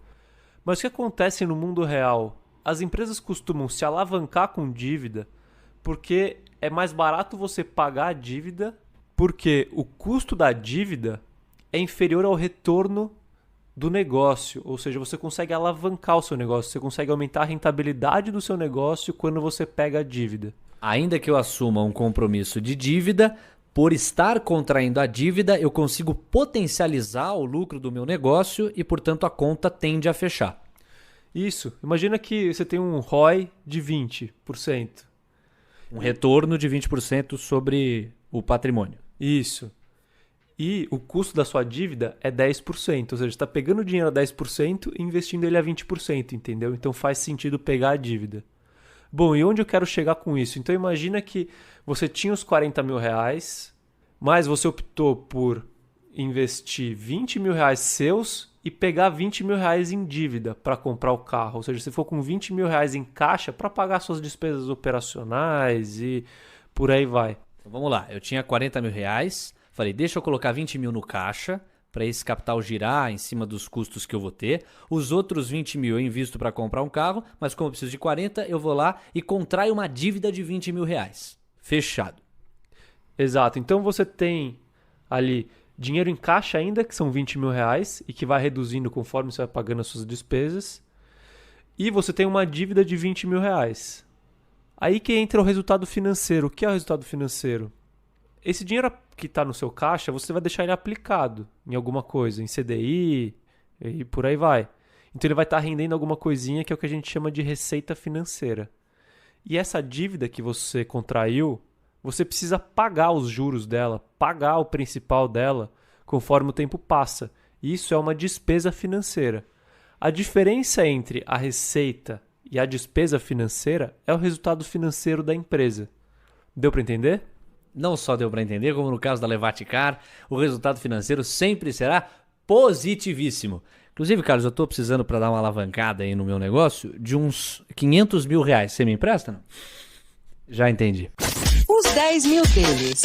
Mas o que acontece no mundo real? As empresas costumam se alavancar com dívida porque é mais barato você pagar a dívida, porque o custo da dívida é inferior ao retorno do negócio, ou seja, você consegue alavancar o seu negócio, você consegue aumentar a rentabilidade do seu negócio quando você pega a dívida. Ainda que eu assuma um compromisso de dívida, por estar contraindo a dívida, eu consigo potencializar o lucro do meu negócio e, portanto, a conta tende a fechar. Isso. Imagina que você tem um ROI de 20%. Um retorno de 20% sobre o patrimônio. Isso. E o custo da sua dívida é 10%. Ou seja, você está pegando o dinheiro a 10% e investindo ele a 20%, entendeu? Então faz sentido pegar a dívida. Bom, e onde eu quero chegar com isso? Então imagina que você tinha os 40 mil reais, mas você optou por investir 20 mil reais seus e pegar 20 mil reais em dívida para comprar o carro. Ou seja, você for com 20 mil reais em caixa para pagar suas despesas operacionais e por aí vai. Então, vamos lá, eu tinha 40 mil reais, falei, deixa eu colocar 20 mil no caixa para esse capital girar em cima dos custos que eu vou ter. Os outros 20 mil eu invisto para comprar um carro, mas como eu preciso de 40, eu vou lá e contraio uma dívida de 20 mil reais. Fechado. Exato, então você tem ali dinheiro em caixa ainda, que são 20 mil reais, e que vai reduzindo conforme você vai pagando as suas despesas. E você tem uma dívida de 20 mil reais. Aí que entra o resultado financeiro. O que é o resultado financeiro? Esse dinheiro que está no seu caixa, você vai deixar ele aplicado em alguma coisa, em CDI e por aí vai. Então ele vai estar rendendo alguma coisinha que é o que a gente chama de receita financeira. E essa dívida que você contraiu, você precisa pagar os juros dela, pagar o principal dela, conforme o tempo passa. Isso é uma despesa financeira. A diferença entre a receita e a despesa financeira é o resultado financeiro da empresa. Deu para entender? Não só deu para entender, como no caso da Levaticar, o resultado financeiro sempre será positivíssimo. Inclusive, Carlos, eu estou precisando para dar uma alavancada aí no meu negócio de uns 500 mil reais. Você me empresta? Não? Já entendi. Os 10 Mil Deles.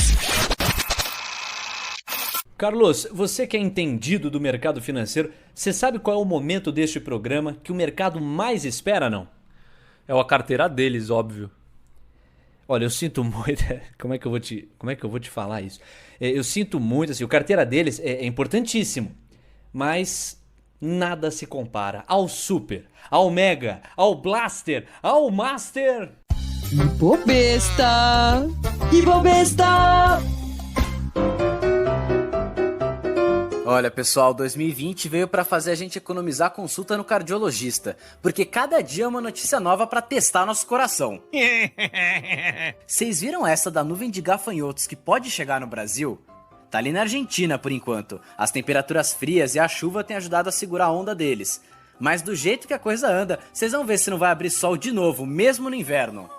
Carlos, você que é entendido do mercado financeiro, você sabe qual é o momento deste programa que o mercado mais espera, não? É a carteira deles, óbvio. Olha, eu sinto muito... Como é que eu vou te falar isso? Eu sinto muito, assim, o carteira deles é importantíssimo, mas nada se compara ao Super, ao Mega, ao Blaster, ao Master... Ibovespa! Ibovespa! Olha, pessoal, 2020 veio para fazer a gente economizar consulta no cardiologista, porque cada dia é uma notícia nova para testar nosso coração. Vocês viram essa da nuvem de gafanhotos que pode chegar no Brasil? Tá ali na Argentina por enquanto. As temperaturas frias e a chuva têm ajudado a segurar a onda deles. Mas do jeito que a coisa anda, vocês vão ver se não vai abrir sol de novo, mesmo no inverno.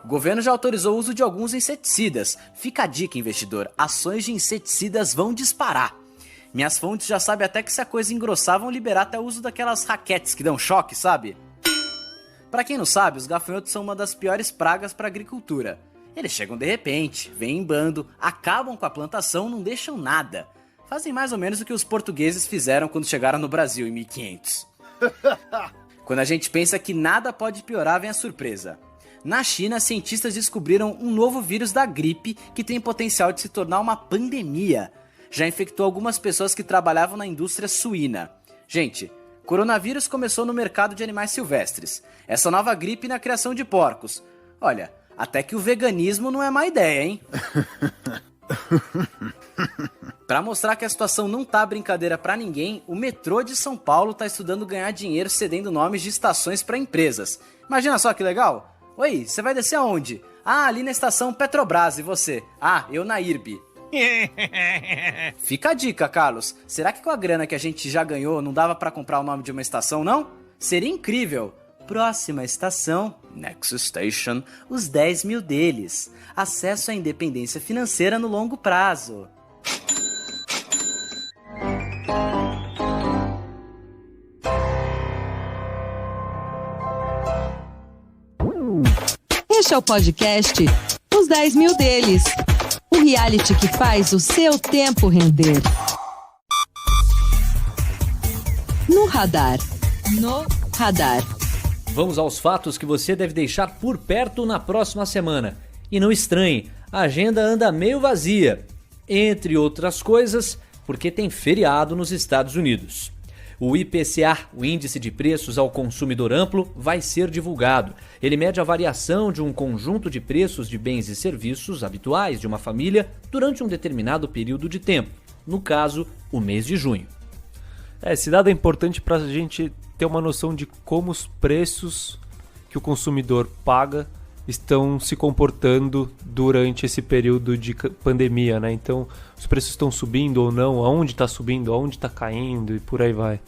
O governo já autorizou o uso de alguns inseticidas. Fica a dica, investidor, ações de inseticidas vão disparar. Minhas fontes já sabem até que se a coisa engrossar vão liberar até o uso daquelas raquetes que dão choque, sabe? Pra quem não sabe, os gafanhotos são uma das piores pragas pra agricultura. Eles chegam de repente, vêm em bando, acabam com a plantação, não deixam nada. Fazem mais ou menos o que os portugueses fizeram quando chegaram no Brasil em 1500. Quando a gente pensa que nada pode piorar, vem a surpresa. Na China, cientistas descobriram um novo vírus da gripe que tem potencial de se tornar uma pandemia. Já infectou algumas pessoas que trabalhavam na indústria suína. Gente, coronavírus começou no mercado de animais silvestres. Essa nova gripe na criação de porcos. Olha, até que o veganismo não é má ideia, hein? Pra mostrar que a situação não tá brincadeira pra ninguém, o metrô de São Paulo tá estudando ganhar dinheiro cedendo nomes de estações pra empresas. Imagina só que legal. Oi, você vai descer aonde? Ah, ali na estação Petrobras, e você? Ah, eu na IRB. Fica a dica, Carlos. Será que com a grana que a gente já ganhou não dava pra comprar o nome de uma estação, não? Seria incrível. Próxima estação, Next Station, os 10 mil deles. Acesso à independência financeira no longo prazo. Este é o podcast Os 10 Mil Deles. O reality que faz o seu tempo render. No radar. No radar. Vamos aos fatos que você deve deixar por perto na próxima semana. E não estranhe, a agenda anda meio vazia. Entre outras coisas, porque tem feriado nos Estados Unidos. O IPCA, o Índice de Preços ao Consumidor Amplo, vai ser divulgado. Ele mede a variação de um conjunto de preços de bens e serviços habituais de uma família durante um determinado período de tempo, no caso, o mês de junho. Esse dado é importante para a gente ter uma noção de como os preços que o consumidor paga estão se comportando durante esse período de pandemia, né? Então, os preços estão subindo ou não, aonde está subindo, aonde está caindo e por aí vai.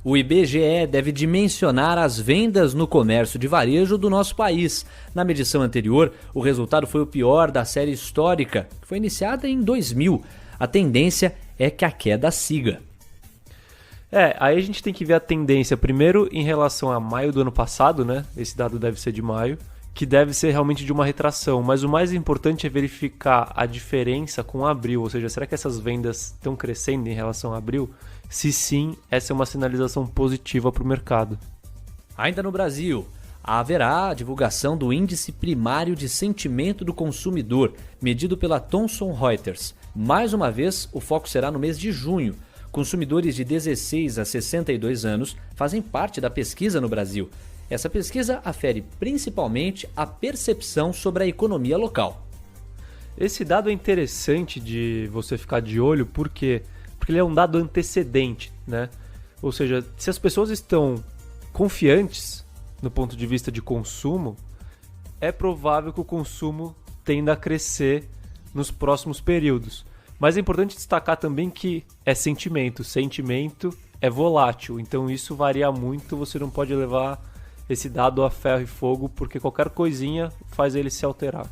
O IBGE deve dimensionar as vendas no comércio de varejo do nosso país. Na medição anterior, o resultado foi o pior da série histórica, que foi iniciada em 2000. A tendência é que a queda siga. Aí a gente tem que ver a tendência primeiro em relação a maio do ano passado, né? Esse dado deve ser de maio, que deve ser realmente de uma retração, mas o mais importante é verificar a diferença com abril, ou seja, será que essas vendas estão crescendo em relação a abril? Se sim, essa é uma sinalização positiva para o mercado. Ainda no Brasil, haverá a divulgação do Índice Primário de Sentimento do Consumidor, medido pela Thomson Reuters. Mais uma vez, o foco será no mês de junho. Consumidores de 16 a 62 anos fazem parte da pesquisa no Brasil. Essa pesquisa afere principalmente a percepção sobre a economia local. Esse dado é interessante de você ficar de olho porque ele é um dado antecedente, né? Ou seja, se as pessoas estão confiantes no ponto de vista de consumo, é provável que o consumo tenda a crescer nos próximos períodos. Mas é importante destacar também que é sentimento é volátil, então isso varia muito, você não pode levar esse dado a ferro e fogo, porque qualquer coisinha faz ele se alterar.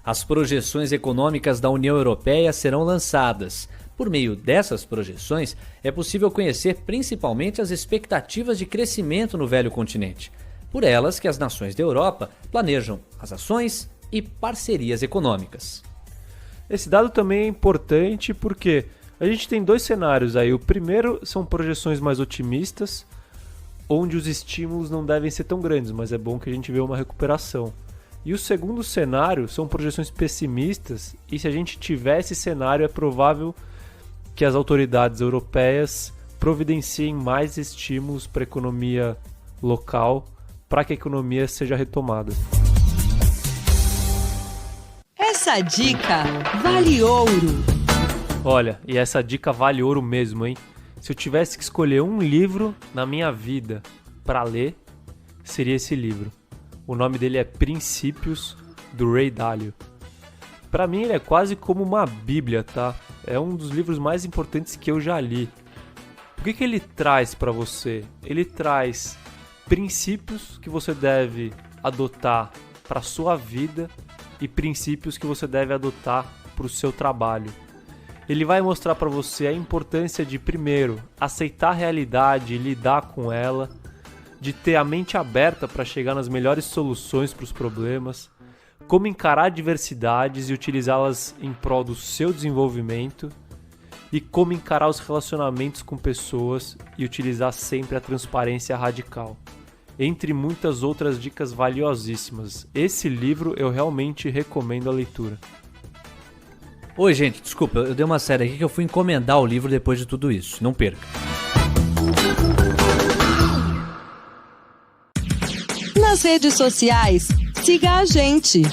As projeções econômicas da União Europeia serão lançadas. Por meio dessas projeções, é possível conhecer principalmente as expectativas de crescimento no velho continente. Por elas que as nações da Europa planejam as ações e parcerias econômicas. Esse dado também é importante porque a gente tem dois cenários aí. O primeiro são projeções mais otimistas, onde os estímulos não devem ser tão grandes, mas é bom que a gente vê uma recuperação. E o segundo cenário são projeções pessimistas, e se a gente tiver esse cenário, é provável que as autoridades europeias providenciem mais estímulos para a economia local, para que a economia seja retomada. Essa dica vale ouro. Olha, e essa dica vale ouro mesmo, hein? Se eu tivesse que escolher um livro na minha vida para ler, seria esse livro. O nome dele é Princípios, do Ray Dalio. Para mim ele é quase como uma bíblia, tá? É um dos livros mais importantes que eu já li. O que ele traz para você? Ele traz princípios que você deve adotar para sua vida e princípios que você deve adotar para o seu trabalho. Ele vai mostrar para você a importância de, primeiro, aceitar a realidade e lidar com ela, de ter a mente aberta para chegar nas melhores soluções para os problemas, como encarar adversidades e utilizá-las em prol do seu desenvolvimento, e como encarar os relacionamentos com pessoas e utilizar sempre a transparência radical. Entre muitas outras dicas valiosíssimas. Esse livro eu realmente recomendo a leitura. Oi, gente, desculpa, eu dei uma série aqui que eu fui encomendar o livro depois de tudo isso. Não perca. Nas redes sociais, siga a gente,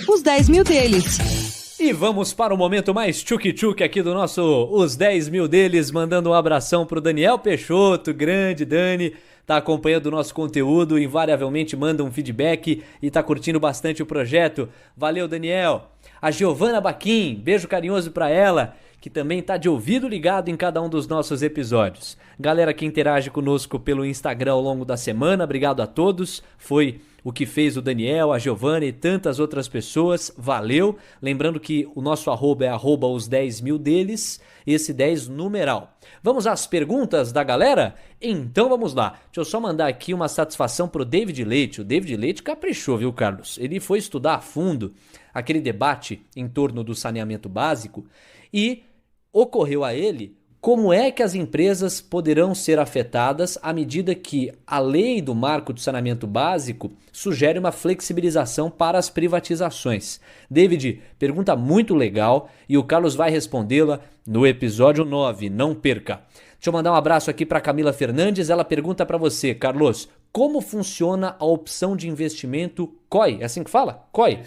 @os 10 mil deles. E vamos para o momento mais tchuk-tchuk aqui do nosso Os 10 Mil Deles, mandando um abração pro Daniel Peixoto, grande Dani, tá acompanhando o nosso conteúdo, invariavelmente manda um feedback e tá curtindo bastante o projeto. Valeu, Daniel. A Giovana Baquim, beijo carinhoso pra ela, que também tá de ouvido ligado em cada um dos nossos episódios. Galera que interage conosco pelo Instagram ao longo da semana, obrigado a todos. Foi o que fez o Daniel, a Giovana e tantas outras pessoas, valeu. Lembrando que o nosso arroba é @os 10 mil deles, esse 10 numeral. Vamos às perguntas da galera? Então vamos lá. Deixa eu só mandar aqui uma satisfação pro David Leite. O David Leite caprichou, viu, Carlos? Ele foi estudar a fundo aquele debate em torno do saneamento básico e ocorreu a ele como é que as empresas poderão ser afetadas à medida que a lei do marco de saneamento básico sugere uma flexibilização para as privatizações. David, pergunta muito legal e o Carlos vai respondê-la no episódio 9, não perca. Deixa eu mandar um abraço aqui para Camila Fernandes, ela pergunta para você, Carlos, como funciona a opção de investimento COI? É assim que fala? COI.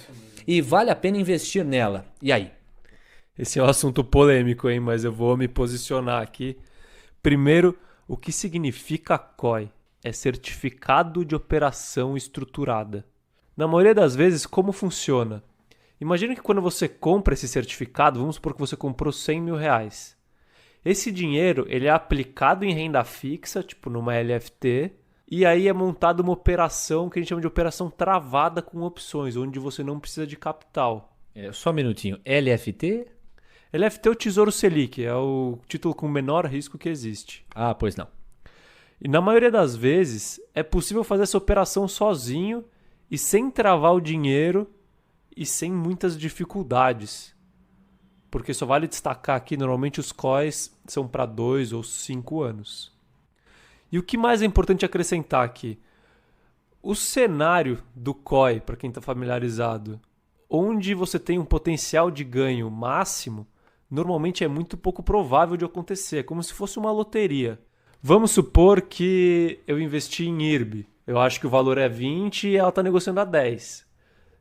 E vale a pena investir nela. E aí? Esse é um assunto polêmico, hein? Mas eu vou me posicionar aqui. Primeiro, o que significa COI? É Certificado de Operação Estruturada. Na maioria das vezes, como funciona? Imagina que quando você compra esse certificado, vamos supor que você comprou 100 mil reais. Esse dinheiro ele é aplicado em renda fixa, tipo numa LFT, e aí é montada uma operação que a gente chama de operação travada com opções, onde você não precisa de capital. Só um minutinho. LFT? LFT é o Tesouro Selic, é o título com menor risco que existe. Ah, pois não. E na maioria das vezes é possível fazer essa operação sozinho e sem travar o dinheiro e sem muitas dificuldades. Porque só vale destacar aqui, normalmente os COIs são para 2 ou 5 anos. E o que mais é importante acrescentar aqui? O cenário do COI, para quem está familiarizado, onde você tem um potencial de ganho máximo, normalmente é muito pouco provável de acontecer, como se fosse uma loteria. Vamos supor que eu investi em IRB. Eu acho que o valor é 20 e ela está negociando a 10.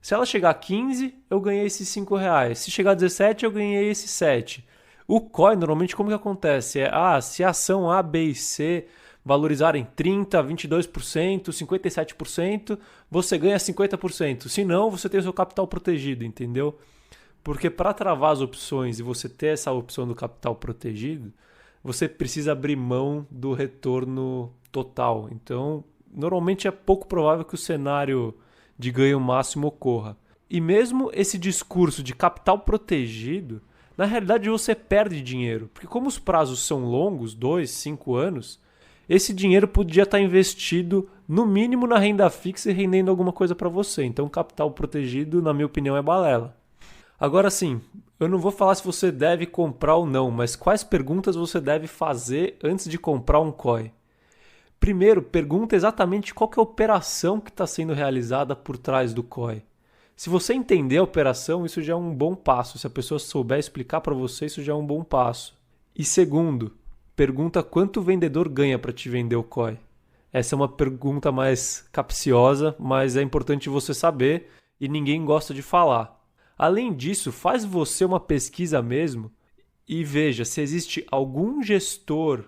Se ela chegar a 15, eu ganhei esses 5 reais. Se chegar a 17, eu ganhei esses 7. O COI, normalmente, como que acontece? Se a ação A, B e C valorizarem 30%, 22%, 57%, você ganha 50%. Se não, você tem o seu capital protegido, entendeu? Porque para travar as opções e você ter essa opção do capital protegido, você precisa abrir mão do retorno total. Então, normalmente é pouco provável que o cenário de ganho máximo ocorra. E mesmo esse discurso de capital protegido, na realidade você perde dinheiro. Porque como os prazos são longos, 2, 5 anos, esse dinheiro podia estar investido no mínimo na renda fixa e rendendo alguma coisa para você. Então, capital protegido, na minha opinião, é balela. Agora sim, eu não vou falar se você deve comprar ou não, mas quais perguntas você deve fazer antes de comprar um COI? Primeiro, pergunta exatamente qual que é a operação que está sendo realizada por trás do COI. Se você entender a operação, isso já é um bom passo. Se a pessoa souber explicar para você, isso já é um bom passo. E segundo, pergunta quanto o vendedor ganha para te vender o COI. Essa é uma pergunta mais capciosa, mas é importante você saber e ninguém gosta de falar. Além disso, faz você uma pesquisa mesmo e veja se existe algum gestor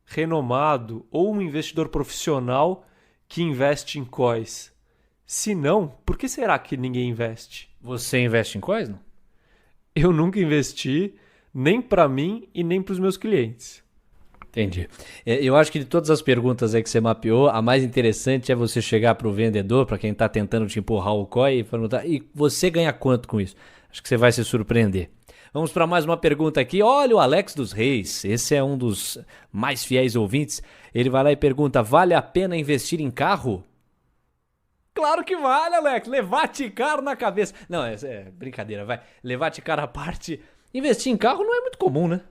renomado ou um investidor profissional que investe em COIs. Se não, por que será que ninguém investe? Você investe em COIs, não? Eu nunca investi, nem para mim e nem para os meus clientes. Entendi. Eu acho que de todas as perguntas aí que você mapeou, a mais interessante é você chegar pro vendedor, para quem tá tentando te empurrar o COI e perguntar, e você ganha quanto com isso? Acho que você vai se surpreender. Vamos para mais uma pergunta aqui. Olha o Alex dos Reis, esse é um dos mais fiéis ouvintes. Ele vai lá e pergunta, vale a pena investir em carro? Claro que vale, Alex. Levate-car na cabeça. Não, é brincadeira, vai. Levate-car à parte. Investir em carro não é muito comum, né?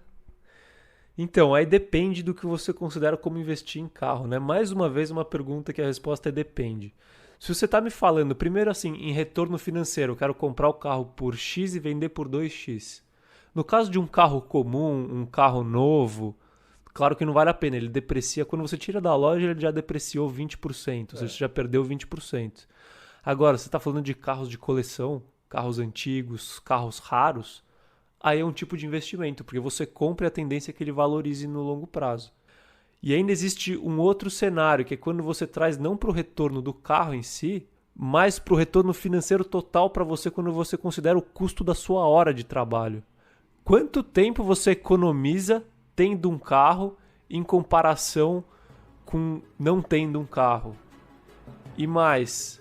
Então, aí depende do que você considera como investir em carro, né? Mais uma vez, uma pergunta que a resposta é depende. Se você está me falando, primeiro assim, em retorno financeiro, eu quero comprar o carro por X e vender por 2X. No caso de um carro comum, um carro novo, claro que não vale a pena, ele deprecia. Quando você tira da loja, ele já depreciou 20%, ou seja, você já perdeu 20%. Agora, você está falando de carros de coleção, carros antigos, carros raros, aí é um tipo de investimento, porque você compra e a tendência é que ele valorize no longo prazo. E ainda existe um outro cenário, que é quando você traz não para o retorno do carro em si, mas para o retorno financeiro total para você quando você considera o custo da sua hora de trabalho. Quanto tempo você economiza tendo um carro em comparação com não tendo um carro? E mais,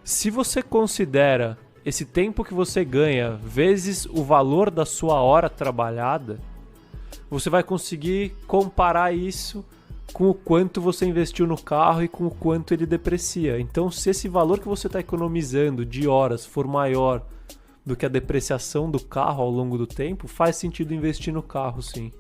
se você considera esse tempo que você ganha vezes o valor da sua hora trabalhada, você vai conseguir comparar isso com o quanto você investiu no carro e com o quanto ele deprecia. Então, se esse valor que você está economizando de horas for maior do que a depreciação do carro ao longo do tempo, faz sentido investir no carro, sim.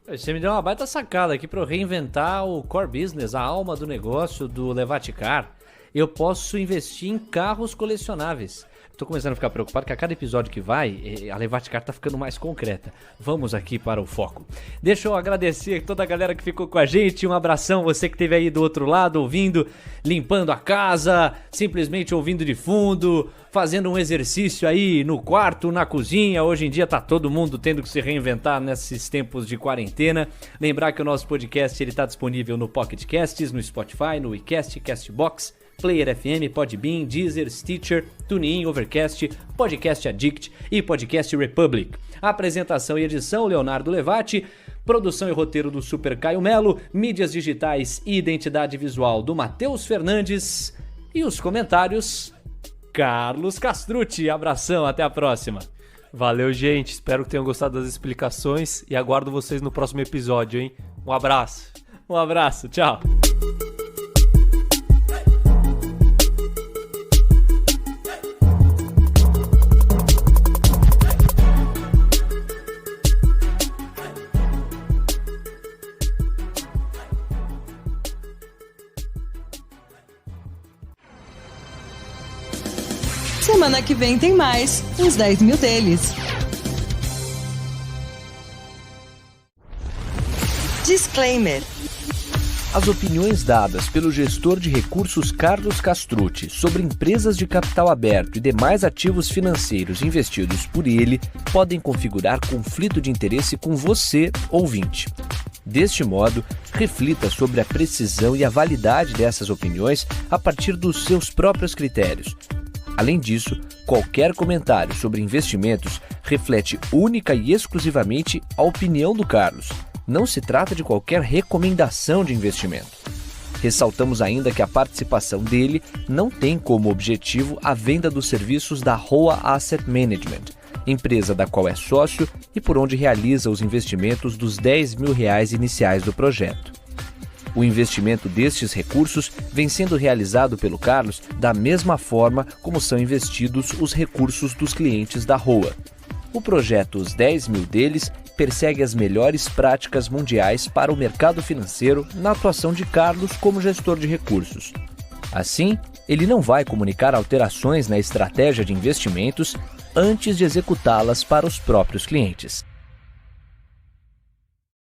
Você me deu uma baita sacada aqui para eu reinventar o core business, a alma do negócio do Levate-car. Eu posso investir em carros colecionáveis. Tô começando a ficar preocupado que a cada episódio que vai, a Levate-car tá ficando mais concreta. Vamos aqui para o foco. Deixa eu agradecer a toda a galera que ficou com a gente. Um abração, você que esteve aí do outro lado, ouvindo, limpando a casa, simplesmente ouvindo de fundo, fazendo um exercício aí no quarto, na cozinha. Hoje em dia tá todo mundo tendo que se reinventar nesses tempos de quarentena. Lembrar que o nosso podcast ele tá disponível no Pocket Casts, no Spotify, no iCast, Castbox, Player FM, Podbean, Deezer, Stitcher, TuneIn, Overcast, Podcast Addict e Podcast Republic. Apresentação e edição, Leonardo Levati. Produção e roteiro do Super Caio Melo. Mídias digitais e identidade visual do Matheus Fernandes. E os comentários, Carlos Castrucci. Abração, até a próxima. Valeu, gente. Espero que tenham gostado das explicações e aguardo vocês no próximo episódio, hein? Um abraço. Um abraço, tchau. Semana que vem tem mais, uns 10 mil deles. Disclaimer. As opiniões dadas pelo gestor de recursos Carlos Castrucci sobre empresas de capital aberto e demais ativos financeiros investidos por ele podem configurar conflito de interesse com você, ouvinte. Deste modo, reflita sobre a precisão e a validade dessas opiniões a partir dos seus próprios critérios. Além disso, qualquer comentário sobre investimentos reflete única e exclusivamente a opinião do Carlos. Não se trata de qualquer recomendação de investimento. Ressaltamos ainda que a participação dele não tem como objetivo a venda dos serviços da Roa Asset Management, empresa da qual é sócio e por onde realiza os investimentos dos R$10 mil iniciais do projeto. O investimento destes recursos vem sendo realizado pelo Carlos da mesma forma como são investidos os recursos dos clientes da Roa. O projeto Os 10 Mil deles persegue as melhores práticas mundiais para o mercado financeiro na atuação de Carlos como gestor de recursos. Assim, ele não vai comunicar alterações na estratégia de investimentos antes de executá-las para os próprios clientes.